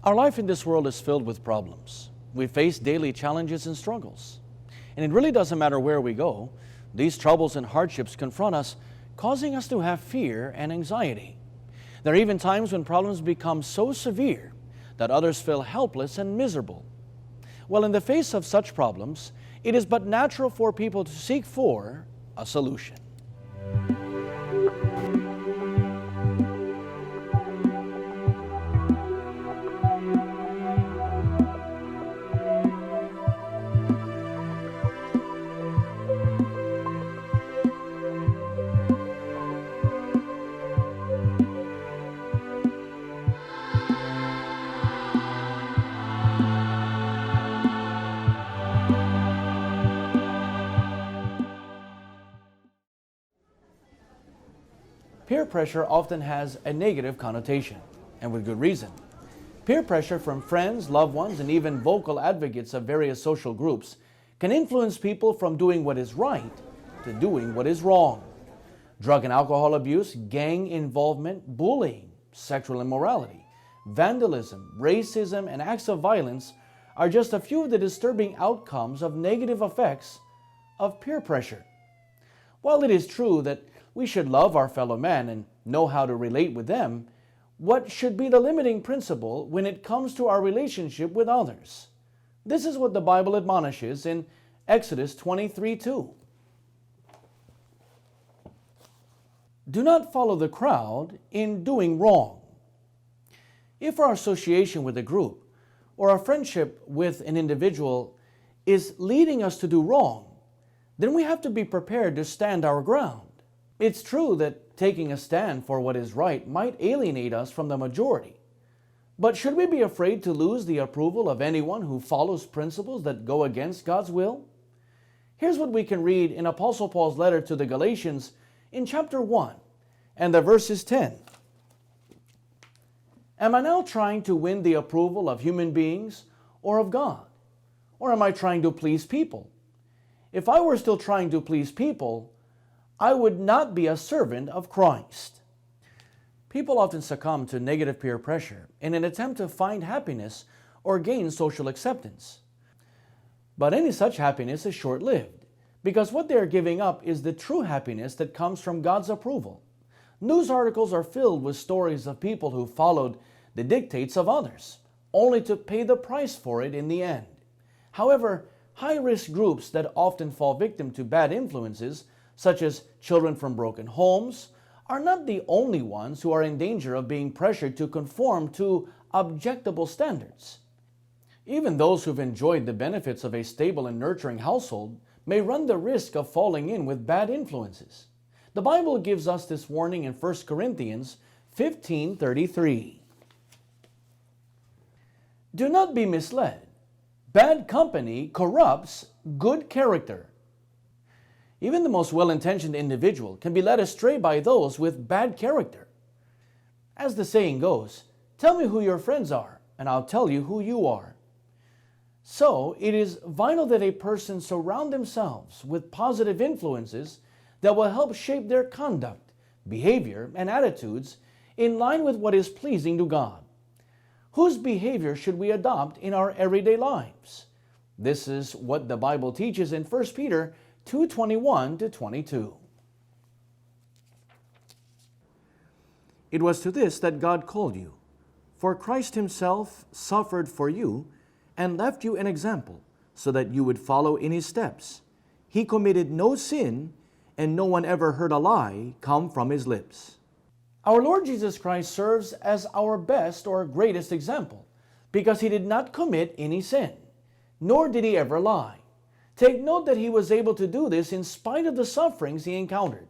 Our life in this world is filled with problems. We face daily challenges and struggles. And it really doesn't matter where we go, these troubles and hardships confront us, causing us to have fear and anxiety. There are even times when problems become so severe that others feel helpless and miserable. Well, in the face of such problems, it is but natural for people to seek for a solution. Peer pressure often has a negative connotation, and with good reason. Peer pressure from friends, loved ones, and even vocal advocates of various social groups can influence people from doing what is right to doing what is wrong. Drug and alcohol abuse, gang involvement, bullying, sexual immorality, vandalism, racism, and acts of violence are just a few of the disturbing outcomes of negative effects of peer pressure. While it is true that we should love our fellow man and know how to relate with them, what should be the limiting principle when it comes to our relationship with others? This is what the Bible admonishes in Exodus 23:2. Do not follow the crowd in doing wrong. If our association with a group or our friendship with an individual is leading us to do wrong, then we have to be prepared to stand our ground. It's true that taking a stand for what is right might alienate us from the majority. But should we be afraid to lose the approval of anyone who follows principles that go against God's will? Here's what we can read in Apostle Paul's letter to the Galatians in chapter 1 and the verses 10. Am I now trying to win the approval of human beings or of God? Or am I trying to please people? If I were still trying to please people, I would not be a servant of Christ. People often succumb to negative peer pressure in an attempt to find happiness or gain social acceptance. But any such happiness is short-lived, because what they are giving up is the true happiness that comes from God's approval. News articles are filled with stories of people who followed the dictates of others, only to pay the price for it in the end. However, high-risk groups that often fall victim to bad influences, such as children from broken homes, are not the only ones who are in danger of being pressured to conform to objectable standards. Even those who've enjoyed the benefits of a stable and nurturing household may run the risk of falling in with bad influences. The Bible gives us this warning in 1 Corinthians 15:33. Do not be misled. Bad company corrupts good character. Even the most well-intentioned individual can be led astray by those with bad character. As the saying goes, tell me who your friends are, and I'll tell you who you are. So, it is vital that a person surround themselves with positive influences that will help shape their conduct, behavior, and attitudes in line with what is pleasing to God. Whose behavior should we adopt in our everyday lives? This is what the Bible teaches in 1 Peter 2:21-22. It was to this that God called you, for Christ himself suffered for you and left you an example, so that you would follow in his steps. He committed no sin, and no one ever heard a lie come from his lips. Our Lord Jesus Christ serves as our best or greatest example, because he did not commit any sin, nor did he ever lie. Take note that he was able to do this in spite of the sufferings he encountered.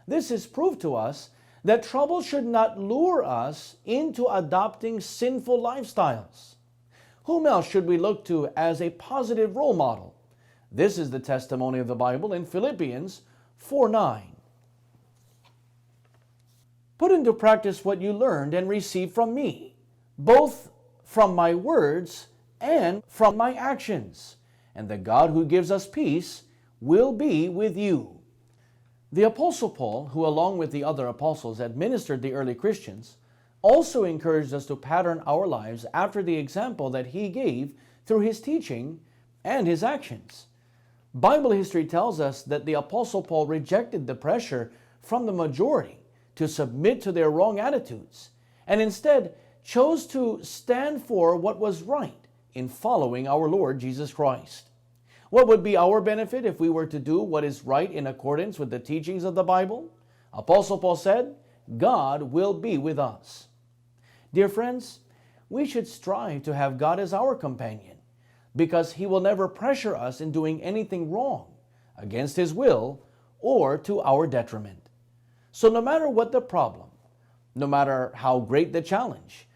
This is proof to us that trouble should not lure us into adopting sinful lifestyles. Whom else should we look to as a positive role model? This is the testimony of the Bible in Philippians 4:9. Put into practice what you learned and received from me, both from my words and from my actions, and the God who gives us peace will be with you. The Apostle Paul, who along with the other apostles administered the early Christians, also encouraged us to pattern our lives after the example that He gave through His teaching and His actions. Bible history tells us that the Apostle Paul rejected the pressure from the majority to submit to their wrong attitudes, and instead chose to stand for what was right in following our Lord Jesus Christ. What would be our benefit if we were to do what is right in accordance with the teachings of the Bible? Apostle Paul said, God will be with us. Dear friends, we should strive to have God as our companion, because He will never pressure us in doing anything wrong, against His will, or to our detriment. So no matter what the problem, no matter how great the challenge,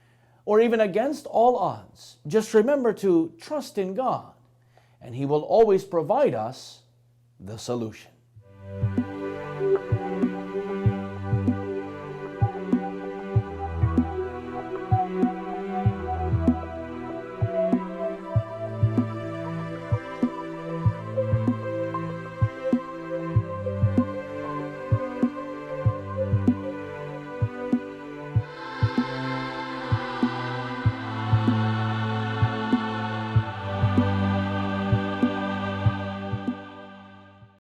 or even against all odds, just remember to trust in God, and He will always provide us the solution.